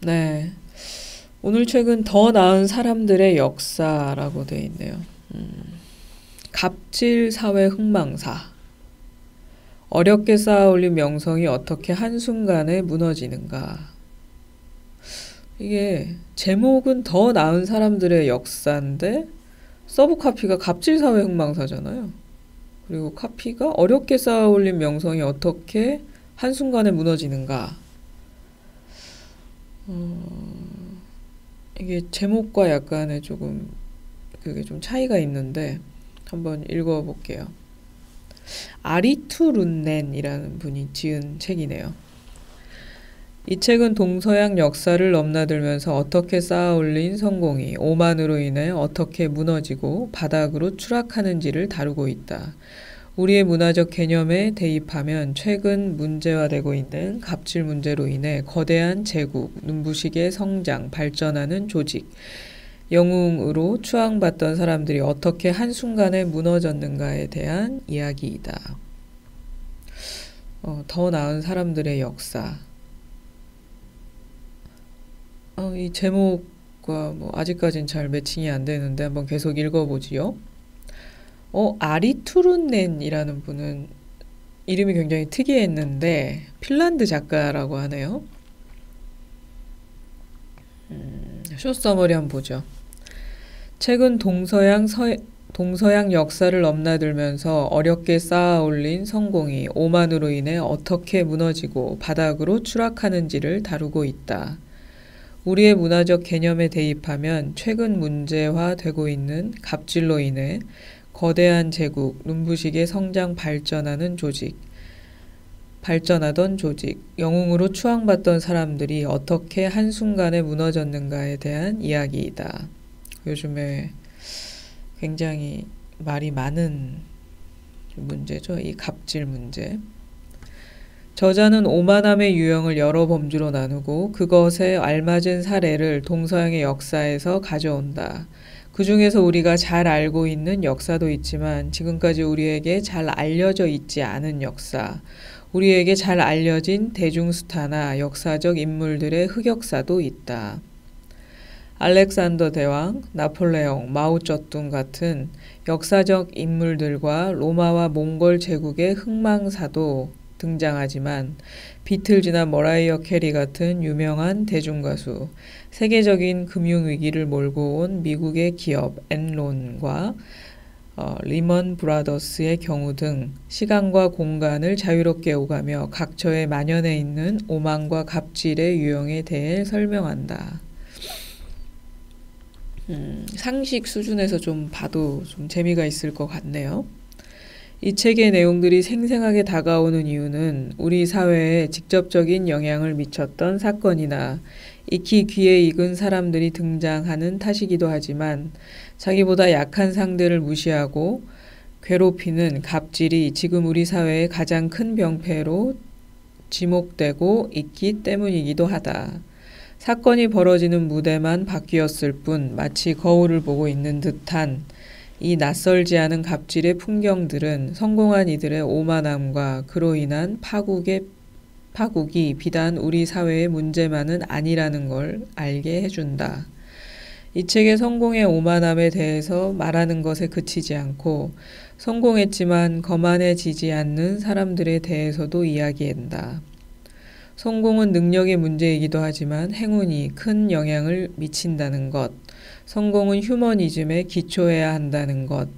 네. 오늘 책은 더 나은 사람들의 역사라고 돼 있네요. 갑질 사회 흥망사. 어렵게 쌓아올린 명성이 어떻게 한순간에 무너지는가. 이게 제목은 더 나은 사람들의 역사인데 서브 카피가 갑질 사회 흥망사잖아요. 그리고 카피가 어렵게 쌓아올린 명성이 어떻게 한순간에 무너지는가. 이게 제목과 약간의 조금 그게 좀 차이가 있는데 한번 읽어볼게요. 아리투 룬넨이라는 분이 지은 책이네요. 이 책은 동서양 역사를 넘나들면서 어떻게 쌓아올린 성공이 오만으로 인해 어떻게 무너지고 바닥으로 추락하는지를 다루고 있다. 우리의 문화적 개념에 대입하면 최근 문제화되고 있는 갑질 문제로 인해 거대한 제국, 눈부시게 성장, 발전하는 조직, 영웅으로 추앙받던 사람들이 어떻게 한순간에 무너졌는가에 대한 이야기이다. 더 나은 사람들의 역사. 이 제목과 뭐 아직까진 잘 매칭이 안 되는데 한번 계속 읽어보지요. 아리투룬넨이라는 분은 이름이 굉장히 특이했는데 핀란드 작가라고 하네요. 숏서머리 한번 보죠. 최근 동서양 역사를 넘나들면서 어렵게 쌓아올린 성공이 오만으로 인해 어떻게 무너지고 바닥으로 추락하는지를 다루고 있다. 우리의 문화적 개념에 대입하면 최근 문제화되고 있는 갑질로 인해 거대한 제국, 눈부시게 성장 발전하던 조직, 영웅으로 추앙받던 사람들이 어떻게 한순간에 무너졌는가에 대한 이야기이다. 요즘에 굉장히 말이 많은 문제죠. 이 갑질 문제. 저자는 오만함의 유형을 여러 범주로 나누고 그것에 알맞은 사례를 동서양의 역사에서 가져온다. 그 중에서 우리가 잘 알고 있는 역사도 있지만 지금까지 우리에게 잘 알려져 있지 않은 역사, 우리에게 잘 알려진 대중스타나 역사적 인물들의 흑역사도 있다. 알렉산더 대왕, 나폴레옹, 마오쩌둥 같은 역사적 인물들과 로마와 몽골 제국의 흥망사도 등장하지만 비틀즈나 머라이어 캐리 같은 유명한 대중가수, 세계적인 금융위기를 몰고 온 미국의 기업 엔론과 리먼 브라더스의 경우 등 시간과 공간을 자유롭게 오가며 각처에 만연해 있는 오만과 갑질의 유형에 대해 설명한다. 상식 수준에서 좀 봐도 좀 재미가 있을 것 같네요. 이 책의 내용들이 생생하게 다가오는 이유는 우리 사회에 직접적인 영향을 미쳤던 사건이나 익히 귀에 익은 사람들이 등장하는 탓이기도 하지만 자기보다 약한 상대를 무시하고 괴롭히는 갑질이 지금 우리 사회의 가장 큰 병폐로 지목되고 있기 때문이기도 하다. 사건이 벌어지는 무대만 바뀌었을 뿐 마치 거울을 보고 있는 듯한 이 낯설지 않은 갑질의 풍경들은 성공한 이들의 오만함과 그로 인한 파국이 비단 우리 사회의 문제만은 아니라는 걸 알게 해준다. 이 책의 성공의 오만함에 대해서 말하는 것에 그치지 않고 성공했지만 거만해지지 않는 사람들에 대해서도 이야기한다. 성공은 능력의 문제이기도 하지만 행운이 큰 영향을 미친다는 것, 성공은 휴머니즘에 기초해야 한다는 것,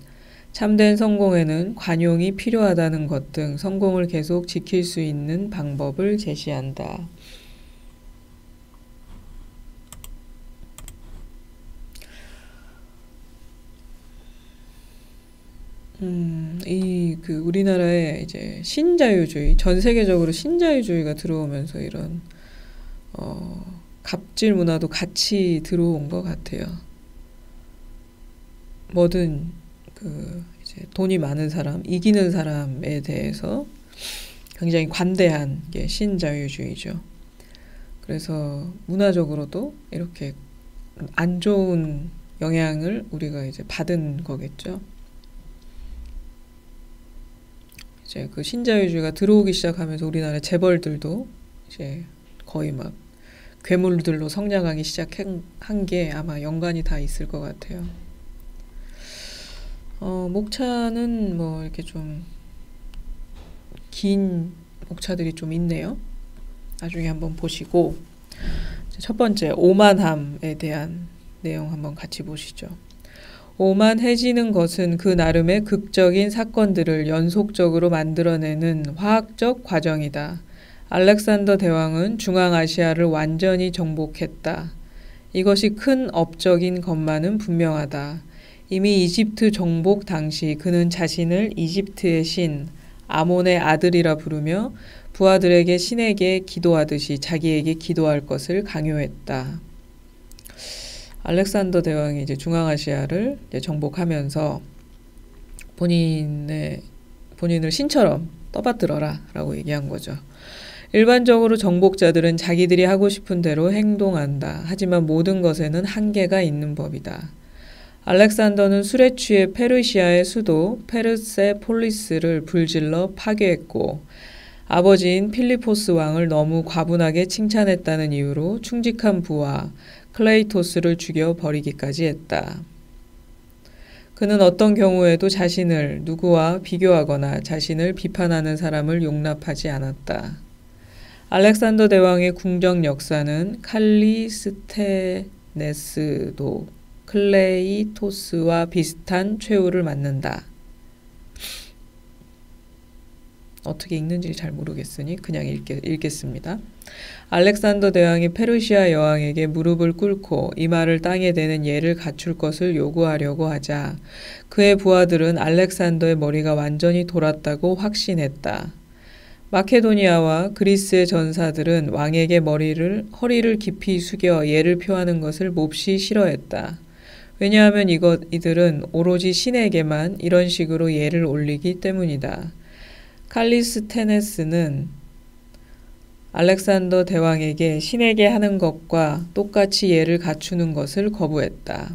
참된 성공에는 관용이 필요하다는 것 등 성공을 계속 지킬 수 있는 방법을 제시한다. 우리나라에 이제 신자유주의, 전 세계적으로 신자유주의가 들어오면서 이런, 갑질 문화도 같이 들어온 것 같아요. 뭐든, 이제 돈이 많은 사람, 이기는 사람에 대해서 굉장히 관대한 게 신자유주의죠. 그래서 문화적으로도 이렇게 안 좋은 영향을 우리가 이제 받은 거겠죠. 이제 그 신자유주의가 들어오기 시작하면서 우리나라 재벌들도 이제 거의 막 괴물들로 성장하기 시작한 게 아마 연관이 다 있을 것 같아요. 목차는 뭐 이렇게 좀 긴 목차들이 좀 있네요. 나중에 한번 보시고 첫 번째 오만함에 대한 내용 한번 같이 보시죠. 오만해지는 것은 그 나름의 극적인 사건들을 연속적으로 만들어내는 화학적 과정이다. 알렉산더 대왕은 중앙아시아를 완전히 정복했다. 이것이 큰 업적인 것만은 분명하다. 이미 이집트 정복 당시 그는 자신을 이집트의 신 아몬의 아들이라 부르며 부하들에게 신에게 기도하듯이 자기에게 기도할 것을 강요했다. 알렉산더 대왕이 이제 중앙아시아를 이제 정복하면서 본인을 신처럼 떠받들어라 라고 얘기한 거죠. 일반적으로 정복자들은 자기들이 하고 싶은 대로 행동한다. 하지만 모든 것에는 한계가 있는 법이다. 알렉산더는 술에 취해 페르시아의 수도 페르세폴리스를 불질러 파괴했고 아버지인 필리포스 왕을 너무 과분하게 칭찬했다는 이유로 충직한 부하 클레이토스를 죽여 버리기까지 했다. 그는 어떤 경우에도 자신을 누구와 비교하거나 자신을 비판하는 사람을 용납하지 않았다. 알렉산더 대왕의 궁정 역사는 칼리스테네스도 클레이토스와 비슷한 최후를 맞는다. 어떻게 읽는지 잘 모르겠으니 그냥 읽겠습니다. 알렉산더 대왕이 페르시아 여왕에게 무릎을 꿇고 이 말을 땅에 대는 예를 갖출 것을 요구하려고 하자 그의 부하들은 알렉산더의 머리가 완전히 돌았다고 확신했다. 마케도니아와 그리스의 전사들은 왕에게 허리를 깊이 숙여 예를 표하는 것을 몹시 싫어했다. 왜냐하면 이들은 오로지 신에게만 이런 식으로 예를 올리기 때문이다. 칼리스테네스는 알렉산더 대왕에게 신에게 하는 것과 똑같이 예를 갖추는 것을 거부했다.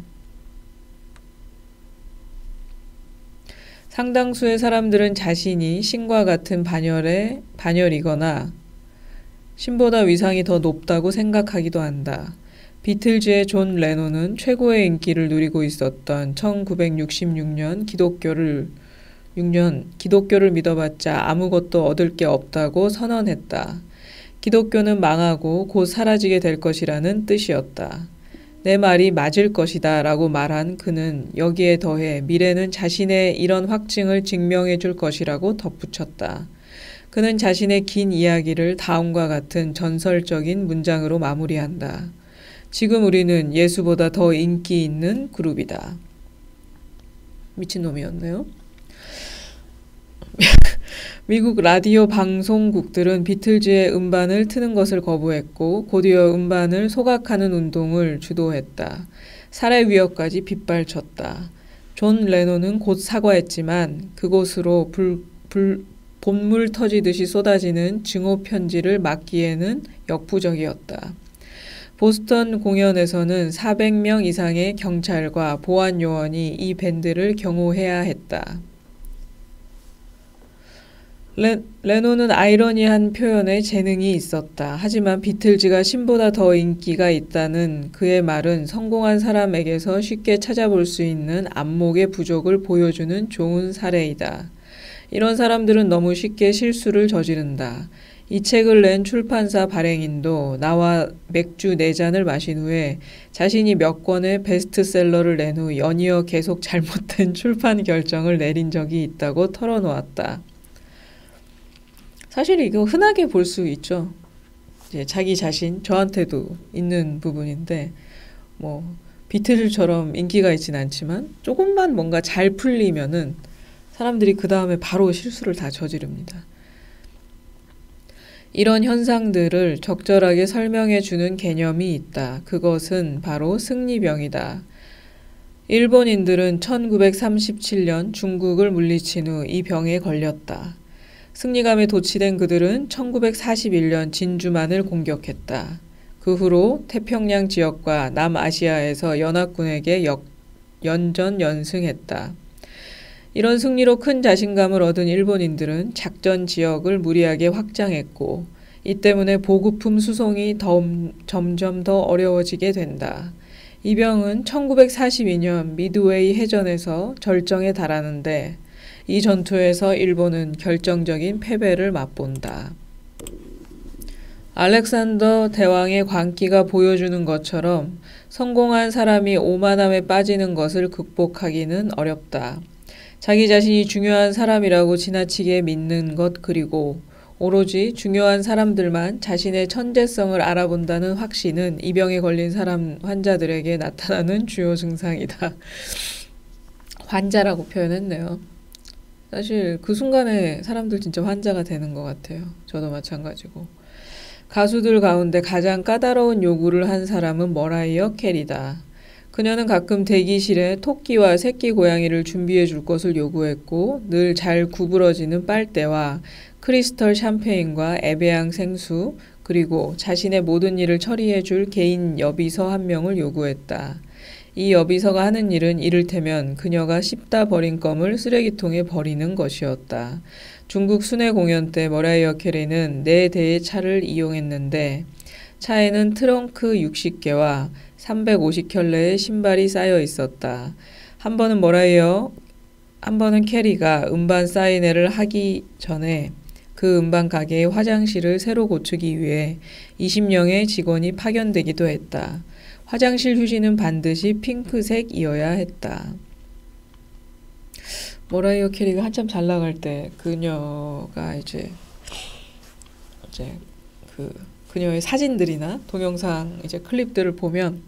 상당수의 사람들은 자신이 신과 같은 반열이거나 신보다 위상이 더 높다고 생각하기도 한다. 비틀즈의 존 레논은 최고의 인기를 누리고 있었던 1966년 기독교를 믿어봤자 아무것도 얻을 게 없다고 선언했다. 기독교는 망하고 곧 사라지게 될 것이라는 뜻이었다. 내 말이 맞을 것이다 라고 말한 그는 여기에 더해 미래는 자신의 이런 확증을 증명해 줄 것이라고 덧붙였다. 그는 자신의 긴 이야기를 다음과 같은 전설적인 문장으로 마무리한다. 지금 우리는 예수보다 더 인기 있는 그룹이다. 미친놈이었네요. 미국 라디오 방송국들은 비틀즈의 음반을 트는 것을 거부했고 곧이어 음반을 소각하는 운동을 주도했다. 살해 위협까지 빗발쳤다. 존 레논은 곧 사과했지만 그곳으로 본물 터지듯이 쏟아지는 증오 편지를 막기에는 역부족이었다. 보스턴 공연에서는 400명 이상의 경찰과 보안 요원이 이 밴드를 경호해야 했다. 레논은 아이러니한 표현에 재능이 있었다. 하지만 비틀즈가 신보다 더 인기가 있다는 그의 말은 성공한 사람에게서 쉽게 찾아볼 수 있는 안목의 부족을 보여주는 좋은 사례이다. 이런 사람들은 너무 쉽게 실수를 저지른다. 이 책을 낸 출판사 발행인도 나와 맥주 4잔을 마신 후에 자신이 몇 권의 베스트셀러를 낸 후 연이어 계속 잘못된 출판 결정을 내린 적이 있다고 털어놓았다. 사실 이거 흔하게 볼 수 있죠. 이제 자기 자신, 저한테도 있는 부분인데 비틀즈처럼 인기가 있진 않지만 조금만 뭔가 잘 풀리면은 사람들이 그 다음에 바로 실수를 다 저지릅니다. 이런 현상들을 적절하게 설명해 주는 개념이 있다. 그것은 바로 승리병이다. 일본인들은 1937년 중국을 물리친 후 이 병에 걸렸다. 승리감에 도취된 그들은 1941년 진주만을 공격했다. 그 후로 태평양 지역과 남아시아에서 연합군에게 연전연승했다. 이런 승리로 큰 자신감을 얻은 일본인들은 작전 지역을 무리하게 확장했고 이 때문에 보급품 수송이 점점 더 어려워지게 된다. 이 병은 1942년 미드웨이 해전에서 절정에 달하는데 이 전투에서 일본은 결정적인 패배를 맛본다. 알렉산더 대왕의 광기가 보여주는 것처럼 성공한 사람이 오만함에 빠지는 것을 극복하기는 어렵다. 자기 자신이 중요한 사람이라고 지나치게 믿는 것 그리고 오로지 중요한 사람들만 자신의 천재성을 알아본다는 확신은 이 병에 걸린 환자들에게 나타나는 주요 증상이다. 환자라고 표현했네요. 사실 그 순간에 사람들 진짜 환자가 되는 것 같아요. 저도 마찬가지고. 가수들 가운데 가장 까다로운 요구를 한 사람은 머라이어 캐리다. 그녀는 가끔 대기실에 토끼와 새끼 고양이를 준비해 줄 것을 요구했고 늘 잘 구부러지는 빨대와 크리스털 샴페인과 애배양 생수 그리고 자신의 모든 일을 처리해 줄 개인 여비서 한 명을 요구했다. 이 여비서가 하는 일은 이를테면 그녀가 씹다 버린 껌을 쓰레기통에 버리는 것이었다. 중국 순회 공연 때 머라이어 캐리는 4대의 차를 이용했는데 차에는 트렁크 60개와 350켤레의 신발이 쌓여 있었다. 한 번은 캐리가 음반 사인회를 하기 전에 그 음반 가게의 화장실을 새로 고치기 위해 20명의 직원이 파견되기도 했다. 화장실 휴지는 반드시 핑크색이어야 했다. 머라이어 캐리가 한참 잘 나갈 때 그녀가 이제 그녀의 사진들이나 동영상 클립들을 보면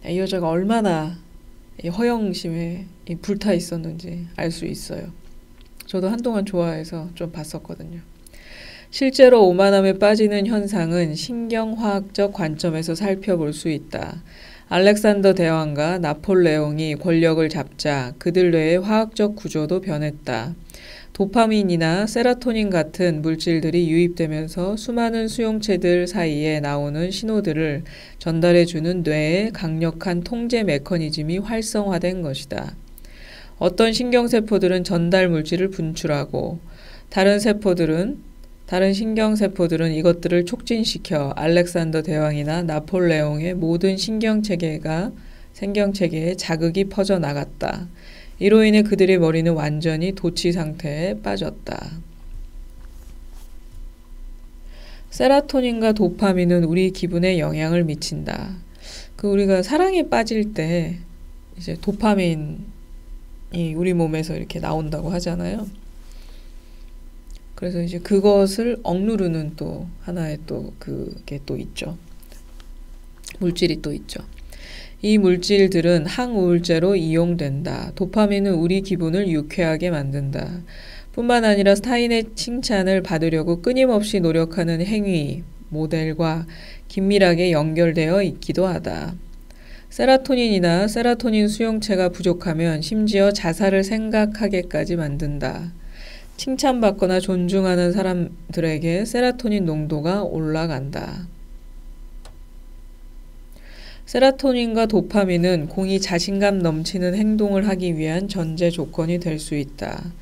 이 여자가 얼마나 이 허영심에 불타 있었는지 알 수 있어요. 저도 한동안 좋아해서 좀 봤었거든요. 실제로 오만함에 빠지는 현상은 신경화학적 관점에서 살펴볼 수 있다. 알렉산더 대왕과 나폴레옹이 권력을 잡자 그들 뇌의 화학적 구조도 변했다. 도파민이나 세라토닌 같은 물질들이 유입되면서 수많은 수용체들 사이에 나오는 신호들을 전달해주는 뇌의 강력한 통제 메커니즘이 활성화된 것이다. 어떤 신경세포들은 전달 물질을 분출하고 다른 신경세포들은 이것들을 촉진시켜 알렉산더 대왕이나 나폴레옹의 모든 신경체계에 자극이 퍼져나갔다. 이로 인해 그들의 머리는 완전히 도치 상태에 빠졌다. 세라토닌과 도파민은 우리 기분에 영향을 미친다. 우리가 사랑에 빠질 때 이제 도파민이 우리 몸에서 이렇게 나온다고 하잖아요. 그래서 이제 그것을 억누르는 또 하나의 그게 또 있죠. 물질이 또 있죠. 이 물질들은 항우울제로 이용된다. 도파민은 우리 기분을 유쾌하게 만든다. 뿐만 아니라 타인의 칭찬을 받으려고 끊임없이 노력하는 행위, 모델과 긴밀하게 연결되어 있기도 하다. 세라토닌이나 세라토닌 수용체가 부족하면 심지어 자살을 생각하게까지 만든다. 칭찬받거나 존중하는 사람들에게 세라토닌 농도가 올라간다. 세라토닌과 도파민은 공이 자신감 넘치는 행동을 하기 위한 전제 조건이 될 수 있다.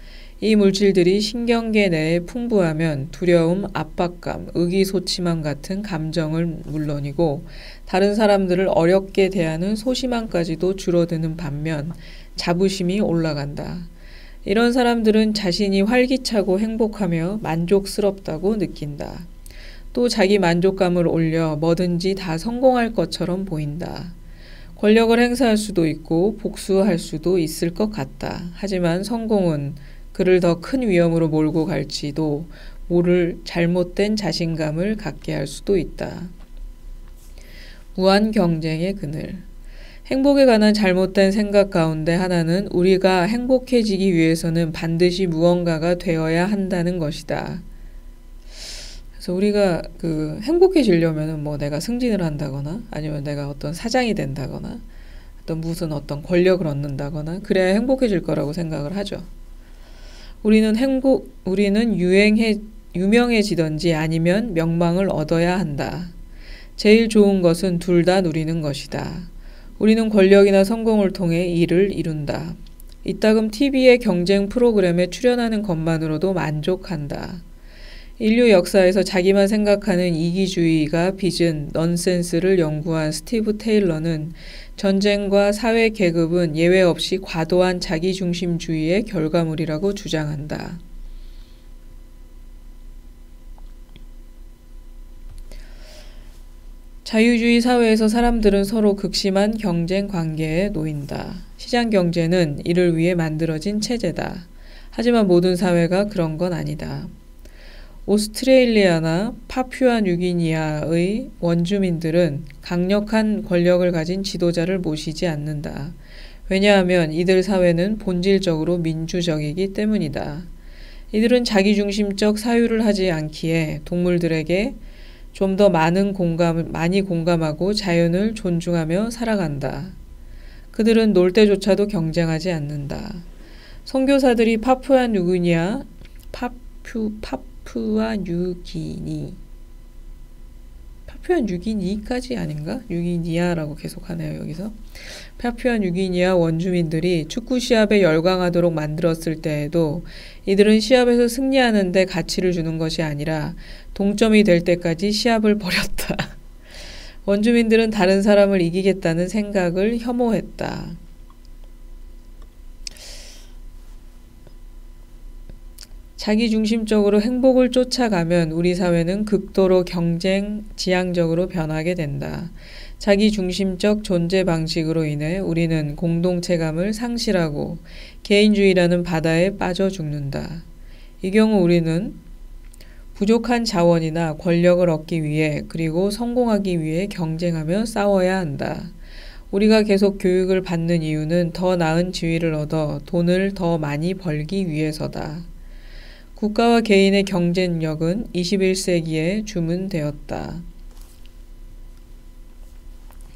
이 물질들이 신경계 내에 풍부하면 두려움, 압박감, 의기소침함 같은 감정은 물론이고 다른 사람들을 어렵게 대하는 소심함까지도 줄어드는 반면 자부심이 올라간다. 이런 사람들은 자신이 활기차고 행복하며 만족스럽다고 느낀다. 또 자기 만족감을 올려 뭐든지 다 성공할 것처럼 보인다. 권력을 행사할 수도 있고 복수할 수도 있을 것 같다. 하지만 성공은 그를 더 큰 위험으로 몰고 갈지도 모를 잘못된 자신감을 갖게 할 수도 있다. 무한 경쟁의 그늘. 행복에 관한 잘못된 생각 가운데 하나는 우리가 행복해지기 위해서는 반드시 무언가가 되어야 한다는 것이다. 그래서 우리가 행복해지려면 내가 승진을 한다거나 아니면 내가 어떤 사장이 된다거나 어떤 권력을 얻는다거나 그래야 행복해질 거라고 생각을 하죠. 우리는 유명해지든지 아니면 명망을 얻어야 한다. 제일 좋은 것은 둘 다 누리는 것이다. 우리는 권력이나 성공을 통해 일을 이룬다. 이따금 TV의 경쟁 프로그램에 출연하는 것만으로도 만족한다. 인류 역사에서 자기만 생각하는 이기주의가 빚은 넌센스를 연구한 스티브 테일러는 전쟁과 사회 계급은 예외 없이 과도한 자기중심주의의 결과물이라고 주장한다. 자유주의 사회에서 사람들은 서로 극심한 경쟁 관계에 놓인다. 시장 경제는 이를 위해 만들어진 체제다. 하지만 모든 사회가 그런 건 아니다. 오스트레일리아나 파푸아뉴기니아의 원주민들은 강력한 권력을 가진 지도자를 모시지 않는다. 왜냐하면 이들 사회는 본질적으로 민주적이기 때문이다. 이들은 자기중심적 사유를 하지 않기에 동물들에게 좀 더 많이 공감하고 자연을 존중하며 살아간다. 그들은 놀 때조차도 경쟁하지 않는다. 선교사들이 파푸아뉴기니까지 아닌가? 뉴기니아라고 계속하네요, 여기서. 파푸아뉴기니아 원주민들이 축구 시합에 열광하도록 만들었을 때에도 이들은 시합에서 승리하는 데 가치를 주는 것이 아니라 동점이 될 때까지 시합을 벌였다. 원주민들은 다른 사람을 이기겠다는 생각을 혐오했다. 자기중심적으로 행복을 쫓아가면 우리 사회는 극도로 경쟁 지향적으로 변하게 된다. 자기중심적 존재 방식으로 인해 우리는 공동체감을 상실하고 개인주의라는 바다에 빠져 죽는다. 이 경우 우리는 부족한 자원이나 권력을 얻기 위해 그리고 성공하기 위해 경쟁하며 싸워야 한다. 우리가 계속 교육을 받는 이유는 더 나은 지위를 얻어 돈을 더 많이 벌기 위해서다. 국가와 개인의 경쟁력은 21세기에 주문되었다.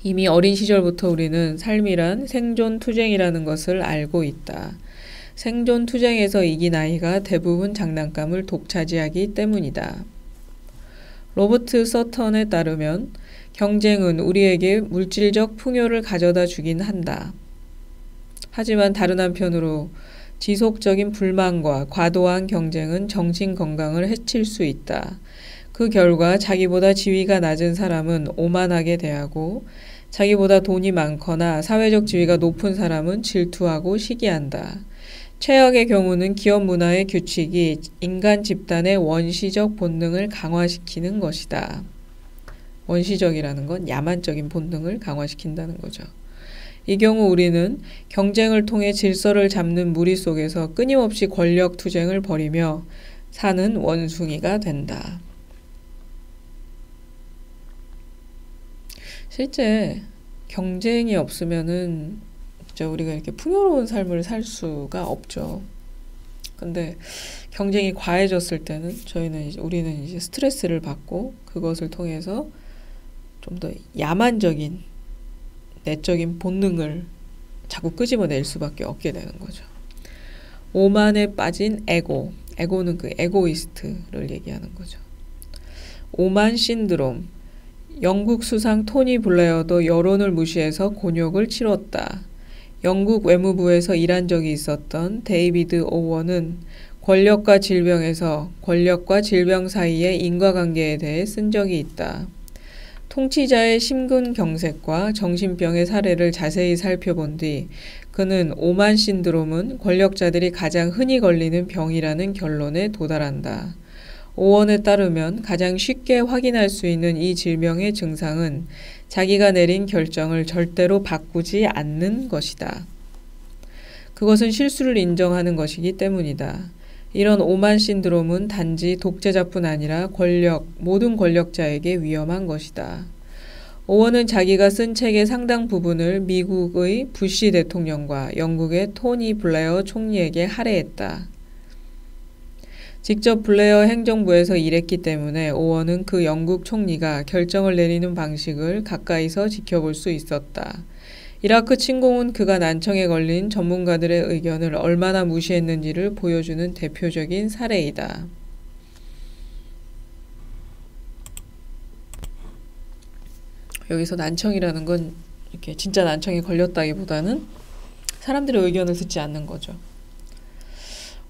이미 어린 시절부터 우리는 삶이란 생존투쟁이라는 것을 알고 있다. 생존투쟁에서 이긴 아이가 대부분 장난감을 독차지하기 때문이다. 로버트 서턴에 따르면 경쟁은 우리에게 물질적 풍요를 가져다 주긴 한다. 하지만 다른 한편으로 지속적인 불만과 과도한 경쟁은 정신 건강을 해칠 수 있다. 그 결과 자기보다 지위가 낮은 사람은 오만하게 대하고 자기보다 돈이 많거나 사회적 지위가 높은 사람은 질투하고 시기한다. 최악의 경우는 기업 문화의 규칙이 인간 집단의 원시적 본능을 강화시키는 것이다. 원시적이라는 건 야만적인 본능을 강화시킨다는 거죠. 이 경우 우리는 경쟁을 통해 질서를 잡는 무리 속에서 끊임없이 권력 투쟁을 벌이며 사는 원숭이가 된다. 실제 경쟁이 없으면은 진짜 우리가 이렇게 풍요로운 삶을 살 수가 없죠. 근데 경쟁이 과해졌을 때는 우리는 이제 스트레스를 받고 그것을 통해서 좀 더 야만적인 내적인 본능을 자꾸 끄집어낼 수밖에 없게 되는 거죠. 오만에 빠진 에고는 그 에고이스트를 얘기하는 거죠. 오만 신드롬. 영국 수상 토니 블레어도 여론을 무시해서 곤욕을 치렀다. 영국 외무부에서 일한 적이 있었던 데이비드 오원은 권력과 질병 사이의 인과관계에 대해 쓴 적이 있다. 통치자의 심근경색과 정신병의 사례를 자세히 살펴본 뒤 그는 오만 신드롬은 권력자들이 가장 흔히 걸리는 병이라는 결론에 도달한다. 오원에 따르면 가장 쉽게 확인할 수 있는 이 질병의 증상은 자기가 내린 결정을 절대로 바꾸지 않는 것이다. 그것은 실수를 인정하는 것이기 때문이다. 이런 오만 신드롬은 단지 독재자뿐 아니라 모든 권력자에게 위험한 것이다. 오원은 자기가 쓴 책의 상당 부분을 미국의 부시 대통령과 영국의 토니 블레어 총리에게 할애했다. 직접 블레어 행정부에서 일했기 때문에 오원은 그 영국 총리가 결정을 내리는 방식을 가까이서 지켜볼 수 있었다. 이라크 침공은 그가 난청에 걸린 전문가들의 의견을 얼마나 무시했는지를 보여주는 대표적인 사례이다. 여기서 난청이라는 건 이렇게 진짜 난청에 걸렸다기보다는 사람들의 의견을 듣지 않는 거죠.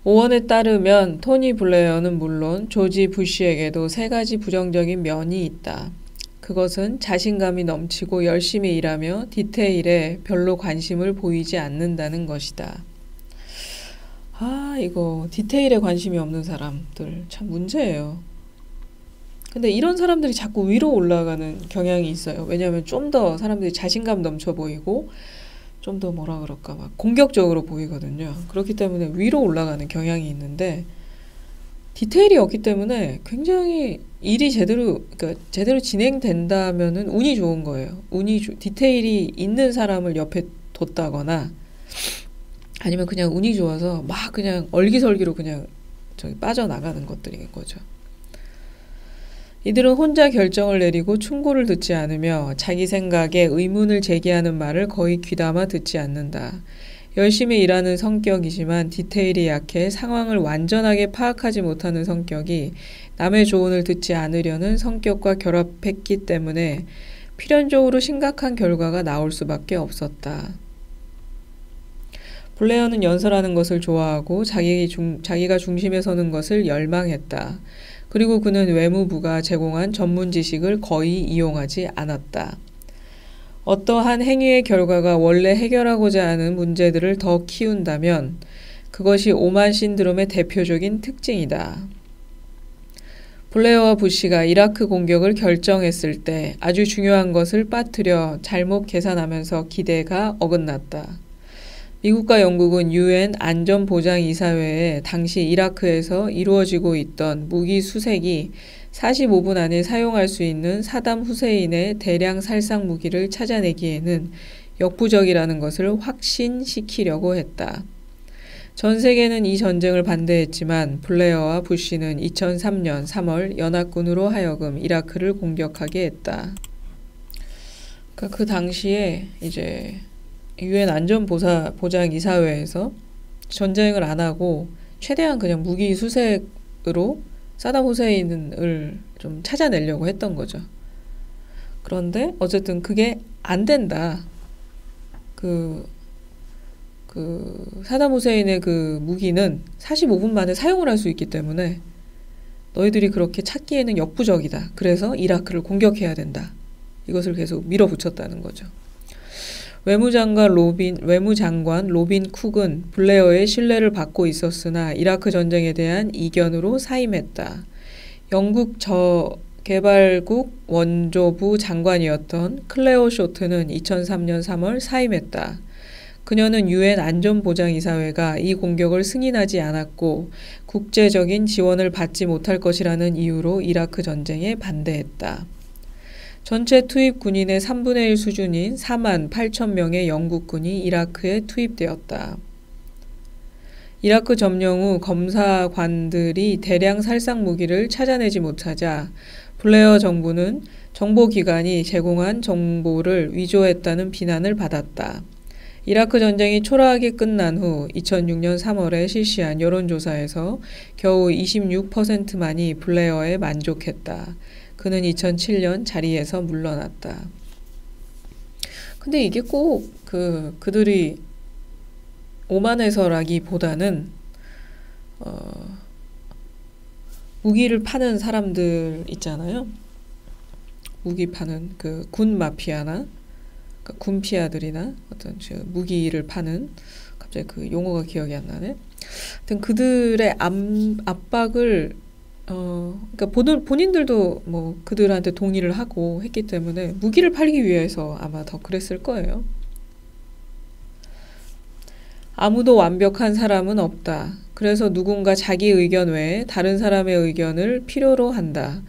오원에 따르면 토니 블레어는 물론 조지 부시에게도 세 가지 부정적인 면이 있다. 그것은 자신감이 넘치고 열심히 일하며 디테일에 별로 관심을 보이지 않는다는 것이다. 이거 디테일에 관심이 없는 사람들 참 문제예요. 근데 이런 사람들이 자꾸 위로 올라가는 경향이 있어요. 왜냐하면 좀 더 사람들이 자신감 넘쳐 보이고 좀 더 뭐라 그럴까 막 공격적으로 보이거든요. 그렇기 때문에 위로 올라가는 경향이 있는데 디테일이 없기 때문에 굉장히 일이 그러니까 제대로 진행된다면은 운이 좋은 거예요. 디테일이 있는 사람을 옆에 뒀다거나 아니면 그냥 운이 좋아서 막 그냥 얼기설기로 그냥 저기 빠져나가는 것들인 거죠. 이들은 혼자 결정을 내리고 충고를 듣지 않으며 자기 생각에 의문을 제기하는 말을 거의 귀담아 듣지 않는다. 열심히 일하는 성격이지만 디테일이 약해 상황을 완전하게 파악하지 못하는 성격이 남의 조언을 듣지 않으려는 성격과 결합했기 때문에 필연적으로 심각한 결과가 나올 수밖에 없었다. 블레어는 연설하는 것을 좋아하고 자기가 중심에 서는 것을 열망했다. 그리고 그는 외무부가 제공한 전문 지식을 거의 이용하지 않았다. 어떠한 행위의 결과가 원래 해결하고자 하는 문제들을 더 키운다면 그것이 오만 신드롬의 대표적인 특징이다. 블레어와 부시가 이라크 공격을 결정했을 때 아주 중요한 것을 빠뜨려 잘못 계산하면서 기대가 어긋났다. 미국과 영국은 유엔 안전보장이사회에 당시 이라크에서 이루어지고 있던 무기 수색이 45분 안에 사용할 수 있는 사담 후세인의 대량 살상 무기를 찾아내기에는 역부족이라는 것을 확신시키려고 했다. 전 세계는 이 전쟁을 반대했지만 블레어와 부시는 2003년 3월 연합군으로 하여금 이라크를 공격하게 했다. 그러니까 그 당시에 이제 유엔 안전보장이사회에서 전쟁을 안 하고 최대한 그냥 무기 수색으로 사담 후세인을 좀 찾아내려고 했던 거죠. 그런데 어쨌든 그게 안 된다. 사담 후세인의 그 무기는 45분 만에 사용을 할 수 있기 때문에 너희들이 그렇게 찾기에는 역부족이다. 그래서 이라크를 공격해야 된다. 이것을 계속 밀어붙였다는 거죠. 외무장관 로빈 쿡은 블레어의 신뢰를 받고 있었으나 이라크 전쟁에 대한 이견으로 사임했다. 영국 저개발국 원조부 장관이었던 클레어 쇼트는 2003년 3월 사임했다. 그녀는 유엔 안전보장이사회가 이 공격을 승인하지 않았고 국제적인 지원을 받지 못할 것이라는 이유로 이라크 전쟁에 반대했다. 전체 투입 군인의 3분의 1 수준인 4만 8천 명의 영국군이 이라크에 투입되었다. 이라크 점령 후 검사관들이 대량 살상 무기를 찾아내지 못하자 블레어 정부는 정보기관이 제공한 정보를 위조했다는 비난을 받았다. 이라크 전쟁이 초라하게 끝난 후 2006년 3월에 실시한 여론조사에서 겨우 26%만이 블레어에 만족했다. 그는 2007년 자리에서 물러났다. 근데 이게 꼭 그들이 오만해서라기보다는 무기를 파는 사람들 있잖아요. 무기 파는 그 군 마피아나 그러니까 군피아들이나 어떤 무기를 파는 갑자기 그 용어가 기억이 안 나네. 하여튼 그들의 압박을 그러니까 본인들도 뭐 그들한테 동의를 하고 했기 때문에 무기를 팔기 위해서 아마 더 그랬을 거예요. 아무도 완벽한 사람은 없다. 그래서 누군가 자기 의견 외에 다른 사람의 의견을 필요로 한다.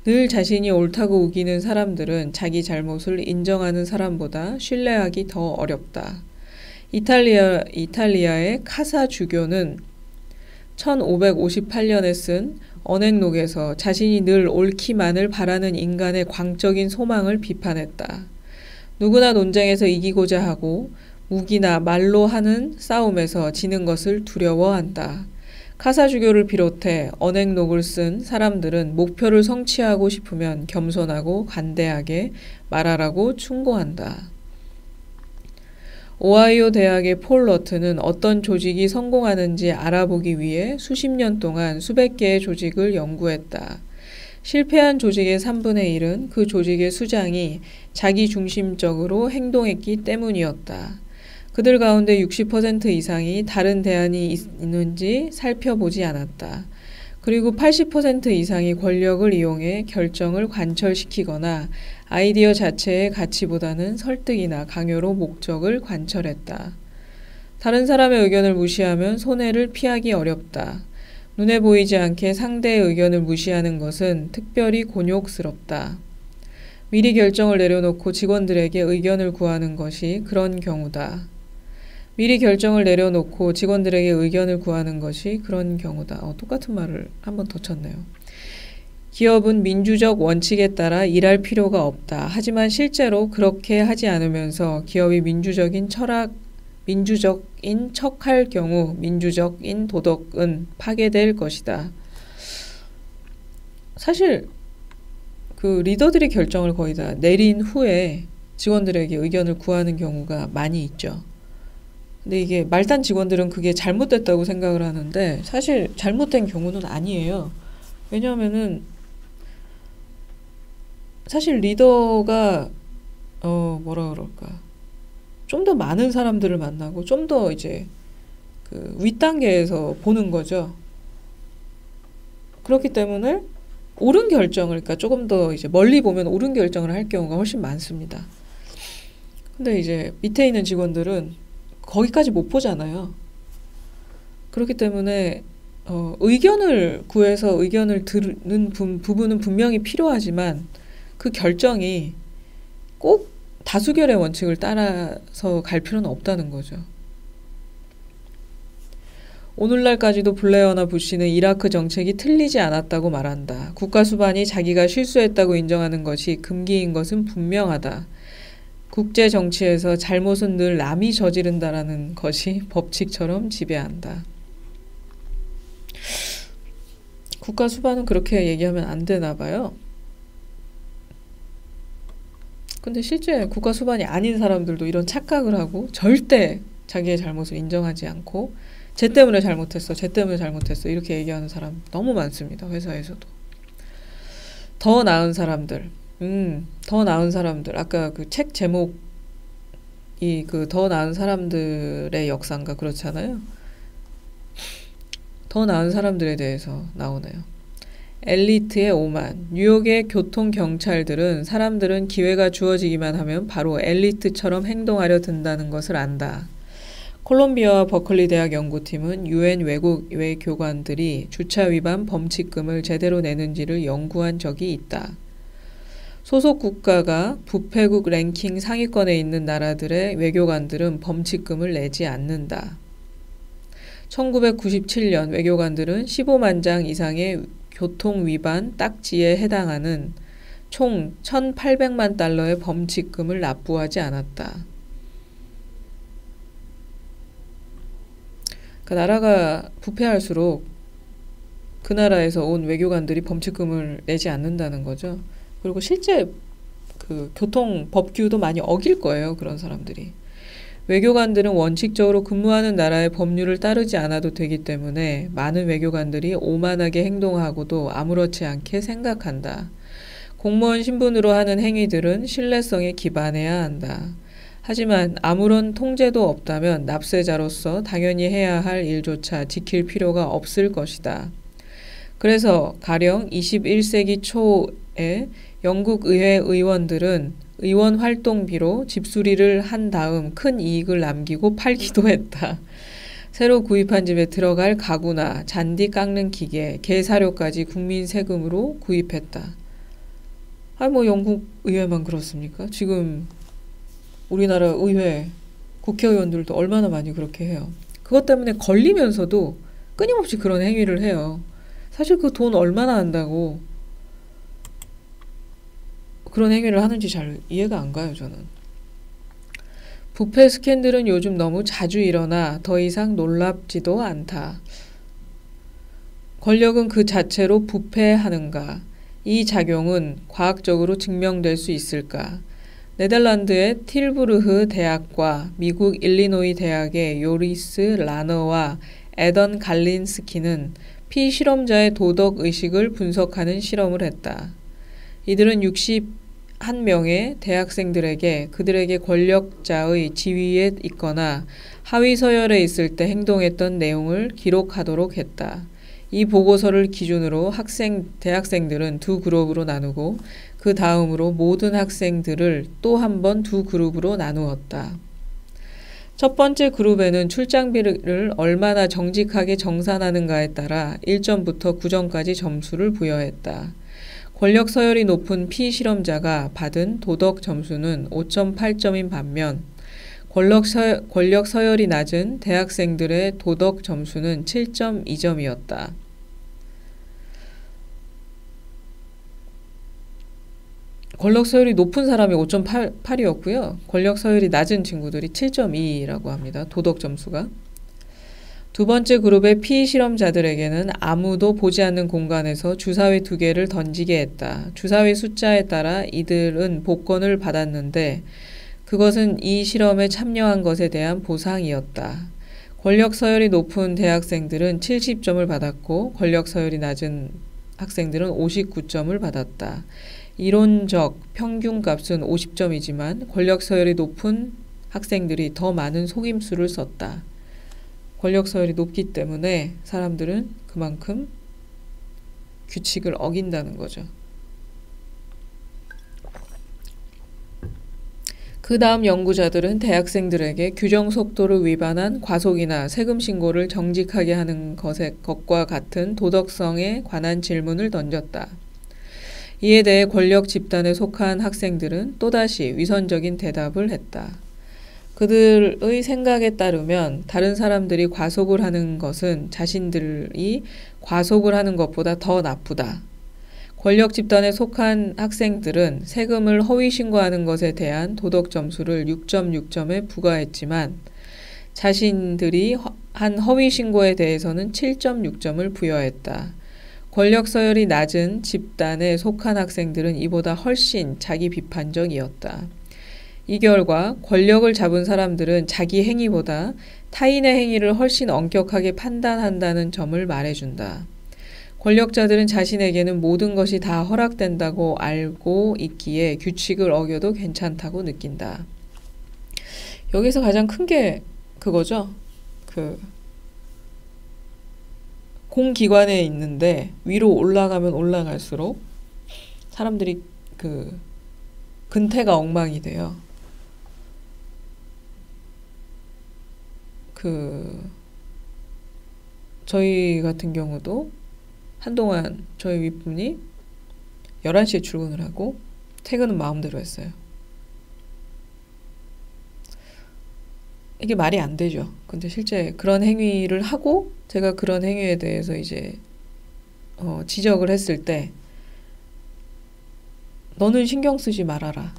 늘 자신이 옳다고 우기는 사람들은 자기 잘못을 인정하는 사람보다 신뢰하기 더 어렵다. 이탈리아의 카사 주교는 1558년에 쓴 언행록에서 자신이 늘 옳기만을 바라는 인간의 광적인 소망을 비판했다. 누구나 논쟁에서 이기고자 하고 무기나 말로 하는 싸움에서 지는 것을 두려워한다. 카사주교를 비롯해 언행록을 쓴 사람들은 목표를 성취하고 싶으면 겸손하고 관대하게 말하라고 충고한다. 오하이오 대학의 폴 러트는 어떤 조직이 성공하는지 알아보기 위해 수십 년 동안 수백 개의 조직을 연구했다. 실패한 조직의 3분의 1은 그 조직의 수장이 자기중심적으로 행동했기 때문이었다. 그들 가운데 60% 이상이 다른 대안이 있는지 살펴보지 않았다. 그리고 80% 이상이 권력을 이용해 결정을 관철시키거나 아이디어 자체의 가치보다는 설득이나 강요로 목적을 관철했다. 다른 사람의 의견을 무시하면 손해를 피하기 어렵다. 눈에 보이지 않게 상대의 의견을 무시하는 것은 특별히 곤욕스럽다. 미리 결정을 내려놓고 직원들에게 의견을 구하는 것이 그런 경우다. 미리 결정을 내려놓고 직원들에게 의견을 구하는 것이 그런 경우다. 똑같은 말을 한 번 더 쳤네요. 기업은 민주적 원칙에 따라 일할 필요가 없다. 하지만 실제로 그렇게 하지 않으면서 기업이 민주적인 척할 경우 민주적인 도덕은 파괴될 것이다. 사실 그 리더들이 결정을 거의 다 내린 후에 직원들에게 의견을 구하는 경우가 많이 있죠. 근데 이게 말단 직원들은 그게 잘못됐다고 생각을 하는데 사실 잘못된 경우는 아니에요. 왜냐하면은 사실 리더가 뭐라 그럴까, 좀 더 많은 사람들을 만나고 좀 더 이제 그 윗단계에서 보는 거죠. 그렇기 때문에 옳은 결정을, 그러니까 조금 더 이제 멀리 보면 옳은 결정을 할 경우가 훨씬 많습니다. 근데 이제 밑에 있는 직원들은 거기까지 못 보잖아요. 그렇기 때문에 의견을 구해서 의견을 듣는 부분은 분명히 필요하지만 그 결정이 꼭 다수결의 원칙을 따라서 갈 필요는 없다는 거죠. 오늘날까지도 블레어나 부시는 이라크 정책이 틀리지 않았다고 말한다. 국가 수반이 자기가 실수했다고 인정하는 것이 금기인 것은 분명하다. 국제 정치에서 잘못은 늘 남이 저지른다라는 것이 법칙처럼 지배한다. 국가 수반은 그렇게 얘기하면 안 되나 봐요. 근데 실제 국가 수반이 아닌 사람들도 이런 착각을 하고 절대 자기의 잘못을 인정하지 않고 쟤 때문에 잘못했어, 쟤 때문에 잘못했어 이렇게 얘기하는 사람 너무 많습니다. 회사에서도. 더 나은 사람들, 더 나은 사람들. 아까 그 책 제목이 그 더 나은 사람들의 역사인가 그렇잖아요. 더 나은 사람들에 대해서 나오네요. 엘리트의 오만. 뉴욕의 교통경찰들은 사람들은 기회가 주어지기만 하면 바로 엘리트처럼 행동하려 든다는 것을 안다. 콜롬비아와 버클리 대학 연구팀은 유엔 외교관들이 주차 위반 범칙금을 제대로 내는지를 연구한 적이 있다. 소속 국가가 부패국 랭킹 상위권에 있는 나라들의 외교관들은 범칙금을 내지 않는다. 1997년 외교관들은 15만 장 이상의 교통 위반 딱지에 해당하는 총 1,800만 달러의 범칙금을 납부하지 않았다. 그 나라가 부패할수록 그 나라에서 온 외교관들이 범칙금을 내지 않는다는 거죠. 그리고 실제 그 교통 법규도 많이 어길 거예요. 그런 사람들이. 외교관들은 원칙적으로 근무하는 나라의 법률을 따르지 않아도 되기 때문에 많은 외교관들이 오만하게 행동하고도 아무렇지 않게 생각한다. 공무원 신분으로 하는 행위들은 신뢰성에 기반해야 한다. 하지만 아무런 통제도 없다면 납세자로서 당연히 해야 할 일조차 지킬 필요가 없을 것이다. 그래서 가령 21세기 초에 영국 의회 의원들은 의원 활동비로 집수리를 한 다음 큰 이익을 남기고 팔기도 했다. 새로 구입한 집에 들어갈 가구나 잔디 깎는 기계, 개사료까지 국민 세금으로 구입했다. 뭐 영국 의회만 그렇습니까? 지금 우리나라 의회, 국회의원들도 얼마나 많이 그렇게 해요. 그것 때문에 걸리면서도 끊임없이 그런 행위를 해요. 사실 그 돈 얼마나 한다고 그런 행위를 하는지 잘 이해가 안 가요, 저는. 부패 스캔들은 요즘 너무 자주 일어나 더 이상 놀랍지도 않다. 권력은 그 자체로 부패하는가? 이 작용은 과학적으로 증명될 수 있을까? 네덜란드의 틸부르흐 대학과 미국 일리노이 대학의 요리스 라너와 에던 갈린스키는 피실험자의 도덕 의식을 분석하는 실험을 했다. 이들은 61명의 대학생들에게 그들에게 권력자의 지위에 있거나 하위 서열에 있을 때 행동했던 내용을 기록하도록 했다. 이 보고서를 기준으로 대학생들은 두 그룹으로 나누고 그 다음으로 모든 학생들을 또 한 번 두 그룹으로 나누었다. 첫 번째 그룹에는 출장비를 얼마나 정직하게 정산하는가에 따라 1점부터 9점까지 점수를 부여했다. 권력 서열이 높은 피실험자가 받은 도덕 점수는 5.8점인 반면 권력 서열이 낮은 대학생들의 도덕 점수는 7.2점이었다. 권력 서열이 높은 사람이 5.8이었고요. 권력 서열이 낮은 친구들이 7.2라고 합니다. 도덕 점수가. 두 번째 그룹의 피실험자들에게는 아무도 보지 않는 공간에서 주사위 2개를 던지게 했다. 주사위 숫자에 따라 이들은 복권을 받았는데 그것은 이 실험에 참여한 것에 대한 보상이었다. 권력 서열이 높은 대학생들은 70점을 받았고 권력 서열이 낮은 학생들은 59점을 받았다. 이론적 평균값은 50점이지만 권력 서열이 높은 학생들이 더 많은 속임수를 썼다. 권력 서열이 높기 때문에 사람들은 그만큼 규칙을 어긴다는 거죠. 그 다음 연구자들은 대학생들에게 규정 속도를 위반한 과속이나 세금 신고를 정직하게 하는 것과 같은 도덕성에 관한 질문을 던졌다. 이에 대해 권력 집단에 속한 학생들은 또다시 위선적인 대답을 했다. 그들의 생각에 따르면 다른 사람들이 과속을 하는 것은 자신들이 과속을 하는 것보다 더 나쁘다. 권력 집단에 속한 학생들은 세금을 허위 신고하는 것에 대한 도덕 점수를 6.6점에 부과했지만 자신들이 한 허위 신고에 대해서는 7.6점을 부여했다. 권력 서열이 낮은 집단에 속한 학생들은 이보다 훨씬 자기 비판적이었다. 이 결과 권력을 잡은 사람들은 자기 행위보다 타인의 행위를 훨씬 엄격하게 판단한다는 점을 말해준다. 권력자들은 자신에게는 모든 것이 다 허락된다고 알고 있기에 규칙을 어겨도 괜찮다고 느낀다. 여기서 가장 큰 게 그거죠. 공기관에 있는데 위로 올라가면 올라갈수록 사람들이 근태가 엉망이 돼요. 저희 같은 경우도 한동안 저희 윗분이 11시에 출근을 하고 퇴근은 마음대로 했어요. 이게 말이 안 되죠. 근데 실제 그런 행위를 하고 제가 그런 행위에 대해서 이제 지적을 했을 때 너는 신경 쓰지 말아라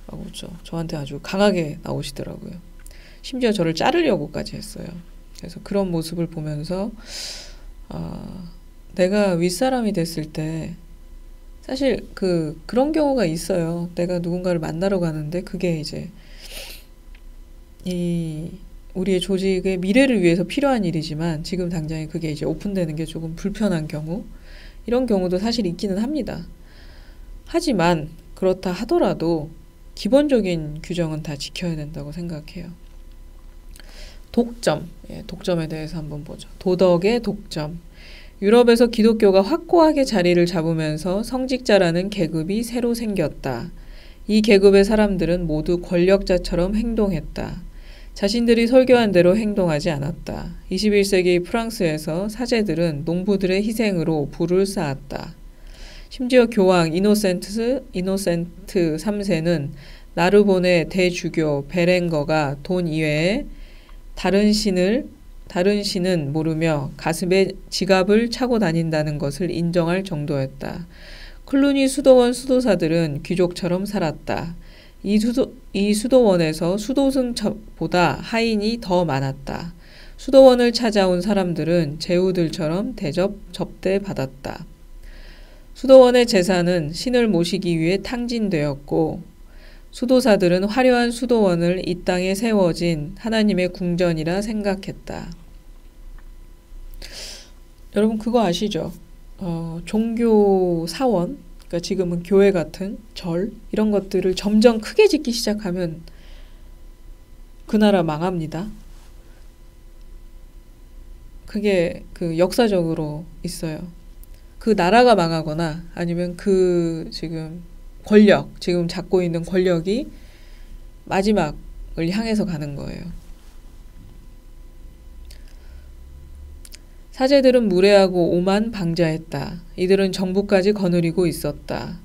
라고 저한테 아주 강하게 나오시더라고요. 심지어 저를 자르려고까지 했어요. 그래서 그런 모습을 보면서 내가 윗사람이 됐을 때 사실 그런 경우가 있어요. 내가 누군가를 만나러 가는데 그게 이제 우리의 조직의 미래를 위해서 필요한 일이지만 지금 당장에 그게 이제 오픈되는 게 조금 불편한 경우 이런 경우도 사실 있기는 합니다. 하지만 그렇다 하더라도 기본적인 규정은 다 지켜야 된다고 생각해요. 독점, 독점에 대해서 한번 보죠. 도덕의 독점. 유럽에서 기독교가 확고하게 자리를 잡으면서 성직자라는 계급이 새로 생겼다. 이 계급의 사람들은 모두 권력자처럼 행동했다. 자신들이 설교한 대로 행동하지 않았다. 21세기 프랑스에서 사제들은 농부들의 희생으로 부를 쌓았다. 심지어 교황 이노센트 3세는 나르본의 대주교 베렌거가 돈 이외에 다른 신은 모르며 가슴에 지갑을 차고 다닌다는 것을 인정할 정도였다. 클루니 수도원 수도사들은 귀족처럼 살았다. 이 수도원에서 수도승보다 하인이 더 많았다. 수도원을 찾아온 사람들은 제후들처럼 접대받았다. 수도원의 제사는 신을 모시기 위해 탕진되었고 수도사들은 화려한 수도원을 이 땅에 세워진 하나님의 궁전이라 생각했다. 여러분 그거 아시죠? 종교 사원, 그러니까 지금은 교회 같은 절 이런 것들을 점점 크게 짓기 시작하면 그 나라 망합니다. 그게 그 역사적으로 있어요. 그 나라가 망하거나 아니면 그 지금 권력, 지금 잡고 있는 권력이 마지막을 향해서 가는 거예요. 사제들은 무례하고 오만 방자했다. 이들은 정부까지 거느리고 있었다.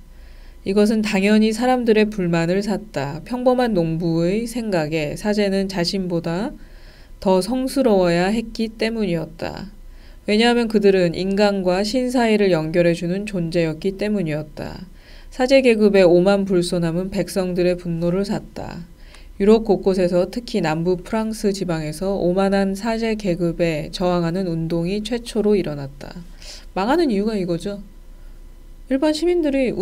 이것은 당연히 사람들의 불만을 샀다. 평범한 농부의 생각에 사제는 자신보다 더 성스러워야 했기 때문이었다. 왜냐하면 그들은 인간과 신 사이를 연결해주는 존재였기 때문이었다. 사제 계급의 오만 불손함은 백성들의 분노를 샀다. 유럽 곳곳에서 특히 남부 프랑스 지방에서 오만한 사제 계급에 저항하는 운동이 최초로 일어났다. 망하는 이유가 이거죠. 일반 시민들이